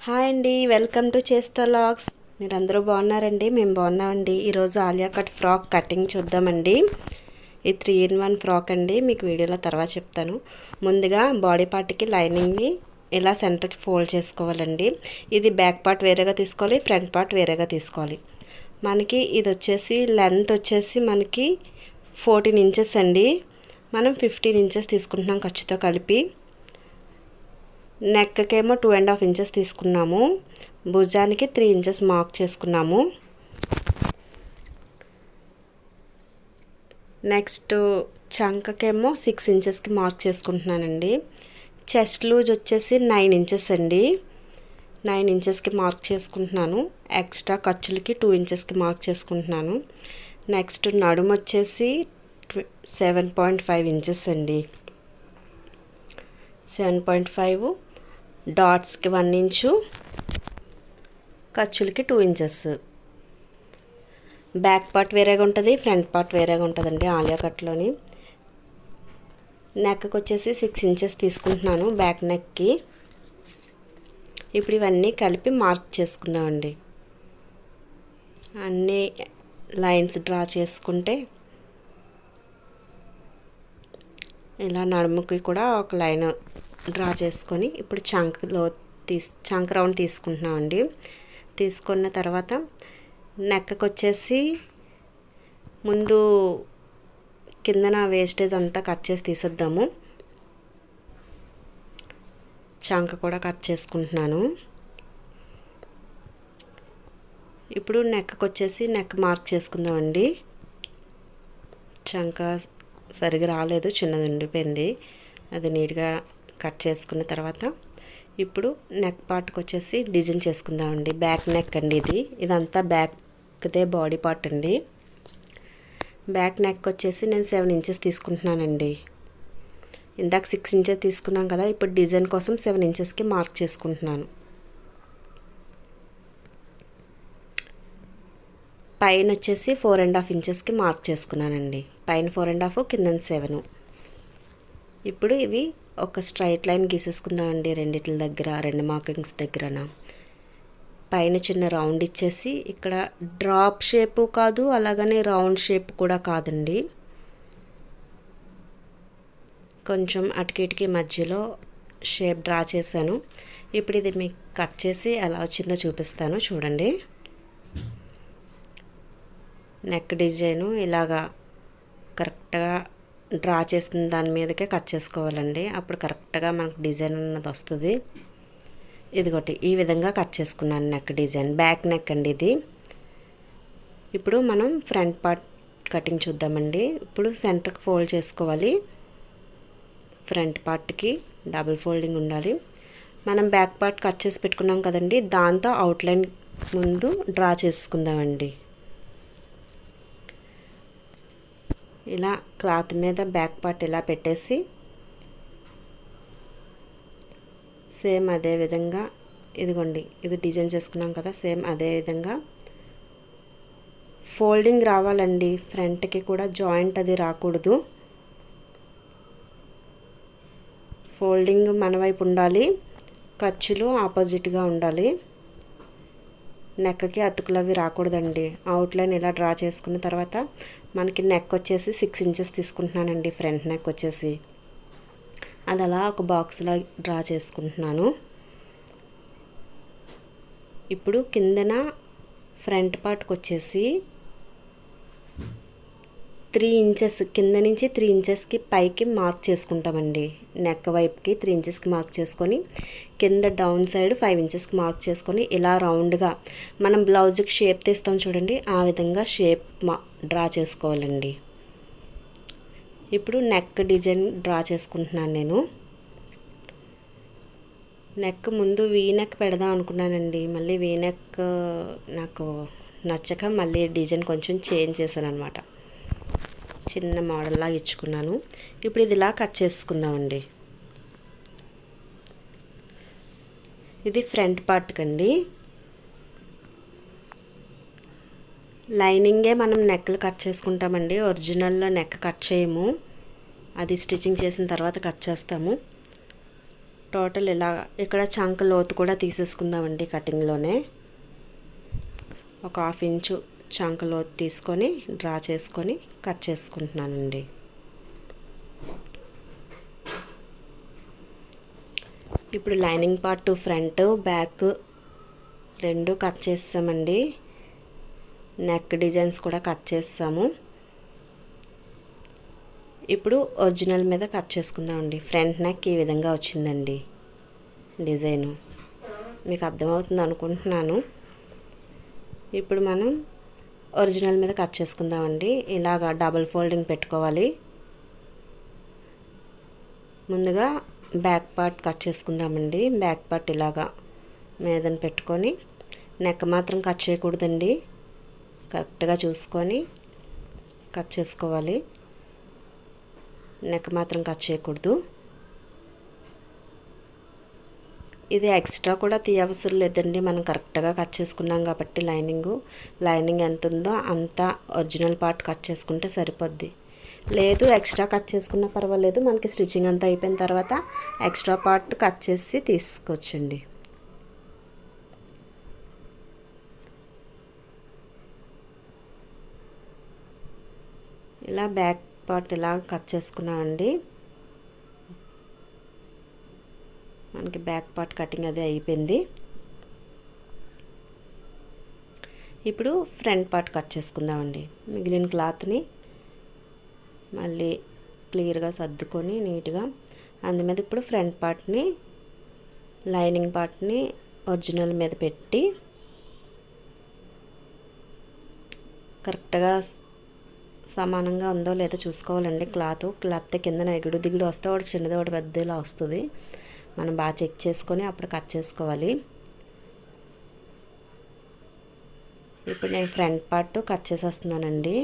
Hi అండి, welcome to చేస్తా logs. మీరందరూ బాగున్నారండి? మేము బాగున్నామండి. ఈరోజు ఆలియా కట్ ఫ్రాక్ కటింగ్ చూద్దామండి. ఇది 3-in-1 ఫ్రాక్ అండి. మీకు వీడియోలో తర్వాత చెప్తాను. ముందుగా బాడీ పార్ట్కి లైనింగ్ని ఇలా సెంటర్కి ఫోల్డ్ చేసుకోవాలండి. ఇది బ్యాక్ పార్ట్ వేరేగా తీసుకోవాలి, ఫ్రంట్ పార్ట్ వేరేగా తీసుకోవాలి. మనకి ఇది వచ్చేసి లెంత్ వచ్చేసి మనకి 14 ఇంచెస్ అండి. మనం 15 ఇంచెస్ తీసుకుంటున్నాం ఖర్చుతో కలిపి. నెక్కేమో 2.5 ఇంచెస్ తీసుకున్నాము. భుజానికి 3 ఇంచెస్ మార్క్ చేసుకున్నాము. నెక్స్ట్ చంకకేమో 6 ఇంచెస్కి మార్క్ చేసుకుంటున్నానండి. చెస్ట్ లూజ్ వచ్చేసి 9 ఇంచెస్ అండి. 9 ఇంచెస్కి మార్క్ చేసుకుంటున్నాను. ఎక్స్ట్రా ఖర్చులకి 2 ఇంచెస్కి మార్క్ చేసుకుంటున్నాను. నెక్స్ట్ నడుము వచ్చేసి 7.5 ఇంచెస్ అండి. 7.5 డాట్స్కి 1 ఇంచు, ఖర్చులకి 2 ఇంచెస్. బ్యాక్ పార్ట్ వేరేగా ఉంటుంది, ఫ్రంట్ పార్ట్ వేరేగా ఉంటుందండి ఆలియా కట్లోని. నెక్కి వచ్చేసి 6 ఇంచెస్ తీసుకుంటున్నాను బ్యాక్ నెక్కి. ఇప్పుడు ఇవన్నీ కలిపి మార్క్ చేసుకుందామండి. అన్నీ లైన్స్ డ్రా చేసుకుంటే ఇలా నడుముకి కూడా ఒక లైన్ డ్రా చేసుకొని ఇప్పుడు చంక్ రౌండ్ తీసుకుంటున్నామండి. తీసుకున్న తర్వాత నెక్కి వచ్చేసి ముందు కిందన వేస్టేజ్ అంతా కట్ చేసి తీసేద్దాము. చంక కూడా కట్ చేసుకుంటున్నాను. ఇప్పుడు నెక్కి వచ్చేసి నెక్ మార్క్ చేసుకుందామండి. చంక సరిగా రాలేదు, చిన్నది ఉండిపోయింది. అది నీట్గా కట్ చేసుకున్న తర్వాత ఇప్పుడు నెక్ పార్ట్కి వచ్చేసి డిజైన్ చేసుకుందామండి. బ్యాక్ నెక్ అండి ఇదంతా బ్యాక్దే బాడీ పార్ట్ అండి. బ్యాక్ నెక్ వచ్చేసి నేను 7 ఇంచెస్ తీసుకుంటున్నానండి. ఇందాక 6 ఇంచెస్ తీసుకున్నాం కదా, ఇప్పుడు డిజైన్ కోసం 7 ఇంచెస్కి మార్క్ చేసుకుంటున్నాను. పైన వచ్చేసి 4.5 ఇంచెస్కి మార్క్ చేసుకున్నానండి. పైన 4.5, కింద 7. ఇప్పుడు ఇవి ఒక స్ట్రైట్ లైన్ గీసేసుకుందామండి. రెండిట్ల దగ్గర, 2 మార్కింగ్స్ దగ్గరన పైన చిన్న రౌండ్ ఇచ్చేసి, ఇక్కడ డ్రాప్ షేపు కాదు, అలాగనే రౌండ్ షేప్ కూడా కాదండి. కొంచెం అటుకిటికి మధ్యలో షేప్ డ్రా చేశాను. ఇప్పుడు ఇది మీకు కట్ చేసి ఎలా వచ్చిందో చూపిస్తాను, చూడండి. నెక్ డిజైను ఇలాగా కరెక్ట్గా డ్రా చేసిన దాని మీదకే కట్ చేసుకోవాలండి. అప్పుడు కరెక్ట్గా మనకు డిజైన్ అన్నది వస్తుంది. ఇదిగోటి ఈ విధంగా కట్ చేసుకున్నాను నెక్ డిజైన్. బ్యాక్ నెక్ అండి ఇది. ఇప్పుడు మనం ఫ్రంట్ పార్ట్ కటింగ్ చూద్దామండి. ఇప్పుడు సెంటర్కి ఫోల్డ్ చేసుకోవాలి. ఫ్రంట్ పార్ట్కి డబుల్ ఫోల్డింగ్ ఉండాలి. మనం బ్యాక్ పార్ట్ కట్ చేసి పెట్టుకున్నాం కదండి, దాంతో అవుట్లైన్ ముందు డ్రా చేసుకుందామండి. ఇలా క్లాత్ మీద బ్యాక్ పార్ట్ ఇలా పెట్టేసి సేమ్ అదే విధంగా ఇదిగోండి, ఇది డిజైన్ చేసుకున్నాం కదా, సేమ్ అదే విధంగా ఫోల్డింగ్ రావాలండి. ఫ్రంట్కి కూడా జాయింట్ అది రాకూడదు. ఫోల్డింగ్ మన వైపు ఉండాలి, ఖర్చులు ఆపోజిట్గా ఉండాలి. నెక్కి అతుకులు అవి రాకూడదండి. అవుట్లైన్ ఇలా డ్రా చేసుకున్న తర్వాత మనకి నెక్ వచ్చేసి 6 ఇంచెస్ తీసుకుంటున్నానండి. ఫ్రంట్ నెక్ వచ్చేసి అది అలా ఒక బాక్స్లా డ్రా చేసుకుంటున్నాను. ఇప్పుడు కిందన ఫ్రంట్ పార్ట్కి వచ్చేసి 3 ఇంచెస్ కింద నుంచి 3 ఇంచెస్కి పైకి మార్క్ చేసుకుంటామండి. నెక్ వైపుకి 3 ఇంచెస్కి మార్క్ చేసుకొని కింద డౌన్ సైడ్ 5 ఇంచెస్కి మార్క్ చేసుకొని ఇలా రౌండ్గా మనం బ్లౌజ్కి షేప్ తీస్తాం చూడండి, ఆ విధంగా షేప్ డ్రా చేసుకోవాలండి. ఇప్పుడు నెక్ డిజైన్ డ్రా చేసుకుంటున్నాను నేను. నెక్ ముందు వీ నెక్ పెడదాం అనుకున్నానండి. మళ్ళీ వీ నెక్ నాకు నచ్చక మళ్ళీ డిజైన్ కొంచెం చేంజ్ చేశాను అనమాట. చిన్న మోడల్లా ఇచ్చుకున్నాను. ఇప్పుడు ఇది ఇలా కట్ చేసుకుందామండి. ఇది ఫ్రంట్ పార్ట్ కండి. లైనింగే మనం నెక్లు కట్ చేసుకుంటామండి. ఒరిజినల్లో నెక్ కట్ చేయము, అది స్టిచ్చింగ్ చేసిన తర్వాత కట్ చేస్తాము. టోటల్ ఇలా ఇక్కడ చంక లోతు కూడా తీసేసుకుందామండి. కటింగ్లోనే ఒక 1/2 ఇంచు చంక లోతు తీసుకొని డ్రా చేసుకొని కట్ చేసుకుంటున్నానండి. ఇప్పుడు లైనింగ్ పార్ట్ ఫ్రంట్ బ్యాక్ రెండు కట్ చేస్తామండి. నెక్ డిజైన్స్ కూడా కట్ చేస్తాము. ఇప్పుడు ఒరిజినల్ మీద కట్ చేసుకుందామండి. ఫ్రంట్ నెక్ ఈ విధంగా వచ్చిందండి డిజైను. మీకు అర్థమవుతుంది అనుకుంటున్నాను. ఇప్పుడు మనం ఒరిజినల్ మీద కట్ చేసుకుందామండి. ఇలాగా డబుల్ ఫోల్డింగ్ పెట్టుకోవాలి. ముందుగా బ్యాక్ పార్ట్ కట్ చేసుకుందామండి. బ్యాక్ పార్ట్ ఇలాగా మీదన పెట్టుకొని నెక్ మాత్రం కట్ చేయకూడదండి. కరెక్ట్గా చూసుకొని కట్ చేసుకోవాలి. నెక్ మాత్రం కట్ చేయకూడదు. ఇది ఎక్స్ట్రా కూడా తీయవసరం లేదండి. మనం కరెక్ట్గా కట్ చేసుకున్నాం కాబట్టి లైనింగ్ ఎంత ఉందో అంత ఒరిజినల్ పార్ట్ కట్ చేసుకుంటే సరిపోద్ది. లేదు ఎక్స్ట్రా కట్ చేసుకున్నా పర్వాలేదు. మనకి స్టిచ్చింగ్ అంతా అయిపోయిన తర్వాత ఎక్స్ట్రా పార్ట్ కట్ చేసి తీసుకోవచ్చండి. ఇలా బ్యాక్ పార్ట్ ఇలా కట్ చేసుకున్నామండి. మనకి బ్యాక్ పార్ట్ కటింగ్ అది అయిపోయింది. ఇప్పుడు ఫ్రంట్ పార్ట్ కట్ చేసుకుందామండి. మిగిలిన క్లాత్ని మళ్ళీ క్లియర్గా సర్దుకొని నీట్గా అందు మీద ఇప్పుడు ఫ్రంట్ పార్ట్ని లైనింగ్ పార్ట్ని ఒరిజినల్ మీద పెట్టి కరెక్ట్గా సమానంగా ఉందో లేదో చూసుకోవాలండి. క్లాత్ కిందన ఎగుడు దిగుడు వస్తే ఒకటి చిన్నది ఒకటి పెద్దలా వస్తుంది. మనం బాగా చెక్ చేసుకొని అప్పుడు కట్ చేసుకోవాలి. ఇప్పుడు నేను ఫ్రంట్ పార్ట్ కట్ చేసేస్తున్నానండి.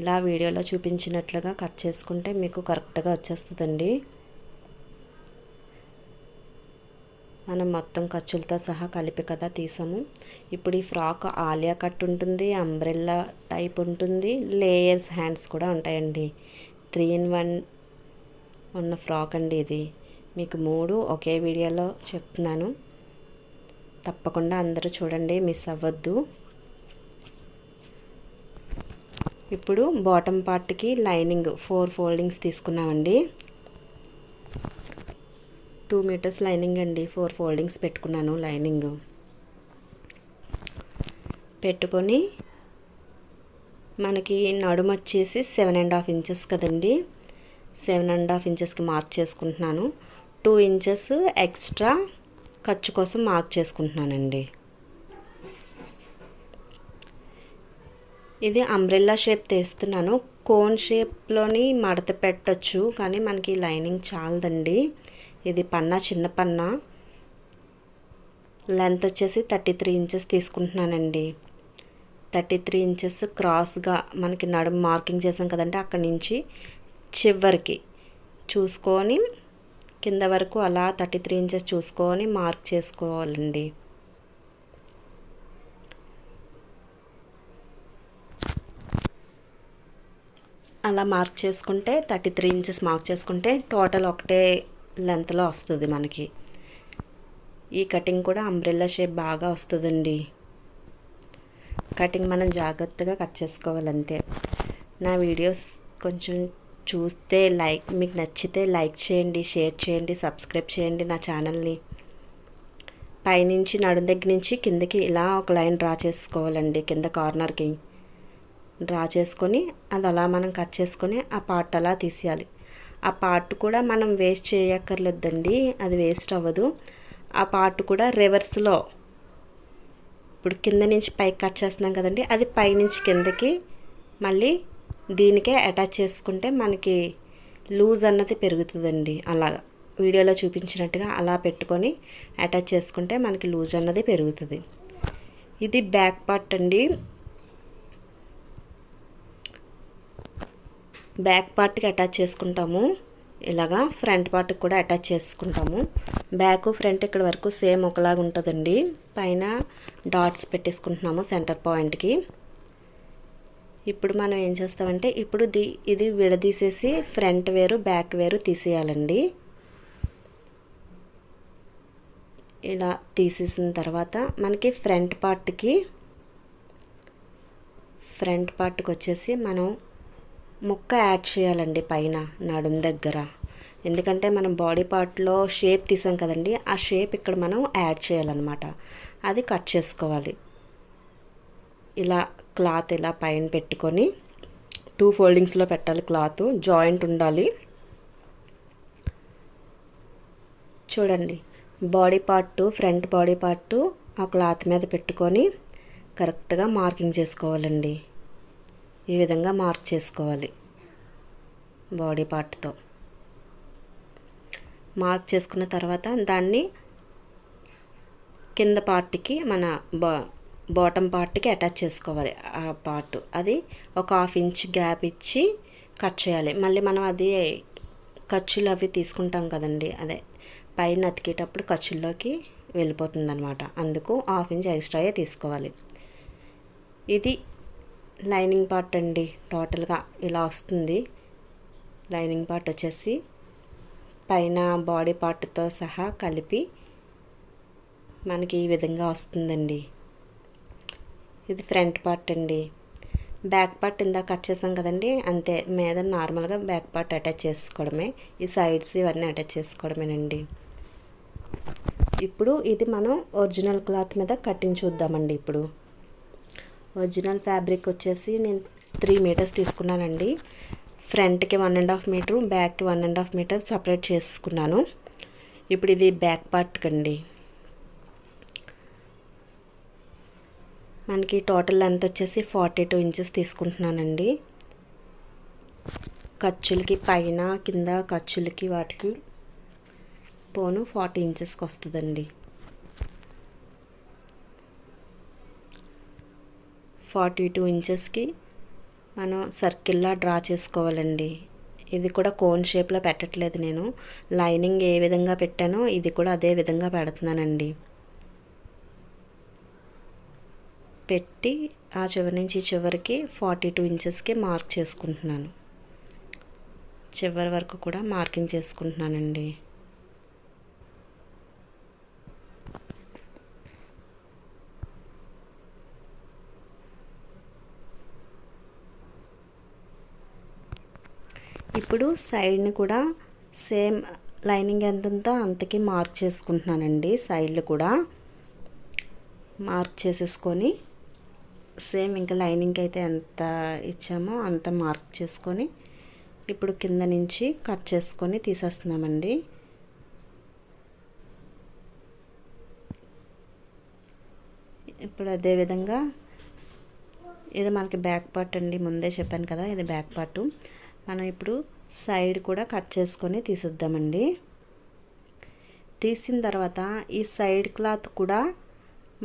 ఇలా వీడియోలో చూపించినట్లుగా కట్ చేసుకుంటే మీకు కరెక్ట్గా వచ్చేస్తుందండి. మనం మొత్తం ఖర్చులతో సహా కలిపి కదా తీసాము. ఇప్పుడు ఈ ఫ్రాక్ ఆలియా కట్ ఉంటుంది, అంబ్రెల్లా టైప్ ఉంటుంది, లేయర్స్ హ్యాండ్స్ కూడా ఉంటాయండి. 3 in 1 ఉన్న ఫ్రాక్ అండి ఇది. మీకు 3 ఒకే వీడియోలో చెప్తున్నాను. తప్పకుండా అందరూ చూడండి, మిస్ అవ్వద్దు. ఇప్పుడు బాటమ్ పార్ట్కి లైనింగ్ 4 ఫోల్డింగ్స్ తీసుకున్నామండి. 2 మీటర్స్ లైనింగ్ అండి. 4 ఫోల్డింగ్స్ పెట్టుకున్నాను. లైనింగ్ పెట్టుకొని మనకి నడుము వచ్చేసి 7.5 ఇంచెస్ కదండి. 7.5 ఇంచెస్కి మార్క్ చేసుకుంటున్నాను. 2 ఇంచెస్ ఎక్స్ట్రా ఖర్చు కోసం మార్క్ చేసుకుంటున్నానండి. ఇది అంబ్రెల్లా షేప్ తీస్తున్నాను. కోన్ షేప్లోని మడత పెట్టచ్చు, కానీ మనకి లైనింగ్ చాలదండి. ఇది పన్నా చిన్న పన్నా. లెంత్ వచ్చేసి 33 ఇంచెస్ తీసుకుంటున్నానండి. 33 ఇంచెస్ క్రాస్గా మనకి నడుము మార్కింగ్ చేసాం కదండి, అక్కడి నుంచి చివరికి చూసుకొని కింద వరకు అలా 33 ఇంచెస్ చూసుకొని మార్క్ చేసుకోవాలండి. అలా మార్క్ చేసుకుంటే 33 ఇంచెస్ మార్క్ చేసుకుంటే టోటల్ ఒకటే లెంత్లో వస్తుంది మనకి. ఈ కటింగ్ కూడా అంబ్రెల్లా షేప్ బాగా వస్తుందండి. కటింగ్ మనం జాగ్రత్తగా కట్ చేసుకోవాలంతే. నా వీడియోస్ కొంచెం చూస్తే మీకు నచ్చితే లైక్ చేయండి, షేర్ చేయండి, సబ్స్క్రైబ్ చేయండి నా ఛానల్ని. పైనుంచి నడుం దగ్గర నుంచి కిందకి ఇలా ఒక లైన్ డ్రా చేసుకోవాలండి. కింద కార్నర్కి డ్రా చేసుకొని అది అలా మనం కట్ చేసుకొని ఆ పార్ట్ అలా తీసేయాలి. ఆ పార్ట్ కూడా మనం వేస్ట్ చేయక్కర్లేదండి, అది వేస్ట్ అవ్వదు. ఆ పార్ట్ కూడా రివర్స్లో ఇప్పుడు కింద నుంచి పైకి కట్ చేస్తున్నాం కదండి, అది పైనుంచి కిందకి మళ్ళీ దీనికే అటాచ్ చేసుకుంటే మనకి లూజ్ అన్నది పెరుగుతుందండి. అలాగా వీడియోలో చూపించినట్టుగా అలా పెట్టుకొని అటాచ్ చేసుకుంటే మనకి లూజ్ అన్నది పెరుగుతుంది. ఇది బ్యాక్ పార్ట్ అండి. బ్యాక్ పార్ట్కి అటాచ్ చేసుకుంటాము. ఇలాగా ఫ్రంట్ పార్ట్కి కూడా అటాచ్ చేసుకుంటాము. బ్యాక్ ఫ్రంట్ ఇక్కడ వరకు సేమ్ ఒకలాగా ఉంటుందండి. పైన డాట్స్ పెట్టేసుకుంటున్నాము సెంటర్ పాయింట్కి. ఇప్పుడు మనం ఏం చేస్తామంటే ఇప్పుడు ఇది విడదీసేసి ఫ్రంట్ వేరు బ్యాక్ వేరు తీసేయాలండి. ఇలా తీసేసిన తర్వాత మనకి ఫ్రంట్ పార్ట్కి వచ్చేసి మనం ముక్క యాడ్ చేయాలండి పైన నడుం దగ్గర. ఎందుకంటే మనం బాడీ పార్ట్లో షేప్ తీసాం కదండి, ఆ షేప్ ఇక్కడ మనం యాడ్ చేయాలన్నమాట. అది కట్ చేసుకోవాలి. ఇలా క్లాత్ ఇలా పైన పెట్టుకొని 2 ఫోల్డింగ్స్లో పెట్టాలి. క్లాత్ జాయింట్ ఉండాలి. చూడండి, body part front body part ఆ క్లాత్ మీద పెట్టుకొని కరెక్ట్గా మార్కింగ్ చేసుకోవాలండి. ఈ విధంగా మార్క్ చేసుకోవాలి. బాడీ పార్ట్తో మార్క్ చేసుకున్న తర్వాత దాన్ని కింద పార్ట్కి మన బాటమ్ పార్ట్కి అటాచ్ చేసుకోవాలి. ఆ పార్ట్ అది ఒక 1/2 ఇంచ్ గ్యాప్ ఇచ్చి కట్ చేయాలి. మళ్ళీ మనం అది ఖర్చులు అవి తీసుకుంటాం కదండి, అదే పైన అతికేటప్పుడు ఖర్చుల్లోకి వెళ్ళిపోతుంది అనమాట. అందుకు 1/2 ఇంచ్ ఎక్స్ట్రాయే తీసుకోవాలి. ఇది లైనింగ్ పార్ట్ అండి. టోటల్గా ఇలా వస్తుంది. లైనింగ్ పార్ట్ వచ్చేసి పైన బాడీ పార్ట్తో సహా కలిపి మనకి ఈ విధంగా వస్తుందండి. ఇది ఫ్రంట్ పార్ట్ అండి. బ్యాక్ పార్ట్ ఇందాక కట్ చేసాం కదండి, అంతే. మీద నార్మల్గా బ్యాక్ పార్ట్ అటాచ్ చేసుకోవడమే. ఈ సైడ్స్ ఇవన్నీ అటాచ్ చేసుకోవడమేనండి. ఇప్పుడు ఇది మనం ఒరిజినల్ క్లాత్ మీద కటింగ్ చూద్దామండి. ఇప్పుడు ఒరిజినల్ ఫ్యాబ్రిక్ వచ్చేసి నేను 3 మీటర్స్ తీసుకున్నానండి. ఫ్రంట్కి 1.5 మీటర్, బ్యాక్కి 1.5 మీటర్ సపరేట్ చేసుకున్నాను. ఇప్పుడు ఇది బ్యాక్ పార్ట్ కండి. మనకి టోటల్ లెంత్ వచ్చేసి 42 ఇంచెస్ తీసుకుంటున్నానండి. ఖర్చులకి పైన కింద ఖర్చులకి వాటికి పోను 40 ఇంచెస్కి వస్తుందండి. 42 ఇంచెస్కి మనం సర్కిల్లా డ్రా చేసుకోవాలండి. ఇది కూడా కోన్ షేప్లో పెట్టట్లేదు నేను. లైనింగ్ ఏ విధంగా పెట్టానో ఇది కూడా అదే విధంగా పెడుతున్నానండి. పెట్టి ఆ చివరి నుంచి చివరికి 42 ఇంచెస్కి మార్క్ చేసుకుంటున్నాను. చివరి వరకు కూడా మార్కింగ్ చేసుకుంటున్నానండి. ఇప్పుడు సైడ్ని కూడా సేమ్ లైనింగ్ ఎంత ఉందో అంతకి మార్క్ చేసుకుంటున్నానండి. సైడ్లు కూడా మార్క్ చేసేసుకొని సేమ్ ఇంకా లైనింగ్ అయితే ఎంత ఇచ్చామో అంత మార్క్ చేసుకొని ఇప్పుడు కింద నుంచి కట్ చేసుకొని తీసేస్తున్నామండి. ఇప్పుడు అదేవిధంగా ఇది మనకి బ్యాక్ పార్ట్ అండి. ముందే చెప్పాను కదా, ఇది బ్యాక్ పార్టు. మనం ఇప్పుడు సైడ్ కూడా కట్ చేసుకొని తీసేద్దామండి. తీసిన తర్వాత ఈ సైడ్ క్లాత్ కూడా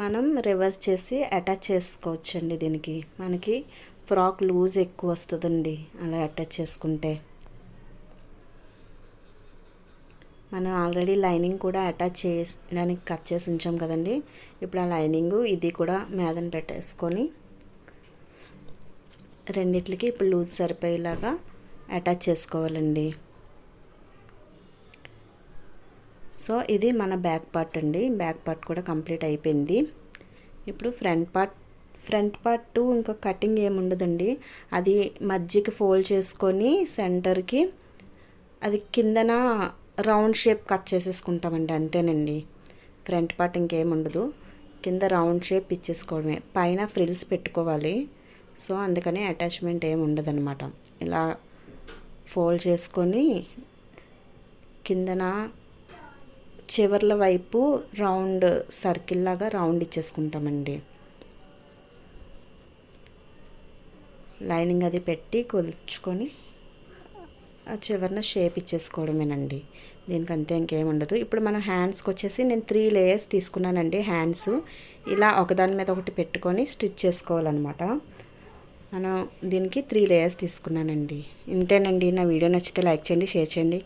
మనం రివర్స్ చేసి అటాచ్ చేసుకోవచ్చండి. దీనికి మనకి ఫ్రాక్ లూజ్ ఎక్కువ వస్తుందండి అలా అటాచ్ చేసుకుంటే. మనం ఆల్రెడీ లైనింగ్ కూడా అటాచ్ చేయడానికి కట్ చేసి ఉంచాం కదండి. ఇప్పుడు ఆ లైనింగ్ ఇది కూడా మీదన పెట్టేసుకొని రెండిట్లకి ఇప్పుడు లూజ్ సరిపోయేలాగా అటాచ్ చేసుకోవాలండి. సో ఇది మన బ్యాక్ పార్ట్ అండి. బ్యాక్ పార్ట్ కూడా కంప్లీట్ అయిపోయింది. ఇప్పుడు ఫ్రంట్ పార్ట్ ఇంకా కటింగ్ ఏముండదండి. అది మధ్యకి ఫోల్డ్ చేసుకొని సెంటర్కి అది కిందన రౌండ్ షేప్ కట్ చేసేసుకుంటామండి, అంతేనండి. ఫ్రంట్ పార్ట్ ఇంకేముండదు. కింద రౌండ్ షేప్ ఇచ్చేసుకోవడమే. పైన ఫ్రిల్స్ పెట్టుకోవాలి. సో అందుకని అటాచ్మెంట్ ఏమి ఉండదన్నమాట. ఇలా ఫోల్డ్ చేసుకొని కిందన చివర్ల వైపు రౌండ్ సర్కిల్ లాగా రౌండ్ ఇచ్చేసుకుంటామండి. లైనింగ్ అది పెట్టి కొలుచుకొని ఆ చివరిన షేప్ ఇచ్చేసుకోవడమేనండి. దీనికి అంతే, ఇంకేం ఉండదు. ఇప్పుడు మన హ్యాండ్స్కి వచ్చేసి నేను 3 లేయర్స్ తీసుకున్నానండి. హ్యాండ్స్ ఇలా ఒకదాని మీద ఒకటి పెట్టుకొని స్టిచ్ చేసుకోవాలన్నమాట. మనం దీనికి 3 లేయర్స్ తీసుకున్నానండి. ఇంతేనండి. నా వీడియో నచ్చితే లైక్ చేయండి, షేర్ చేయండి.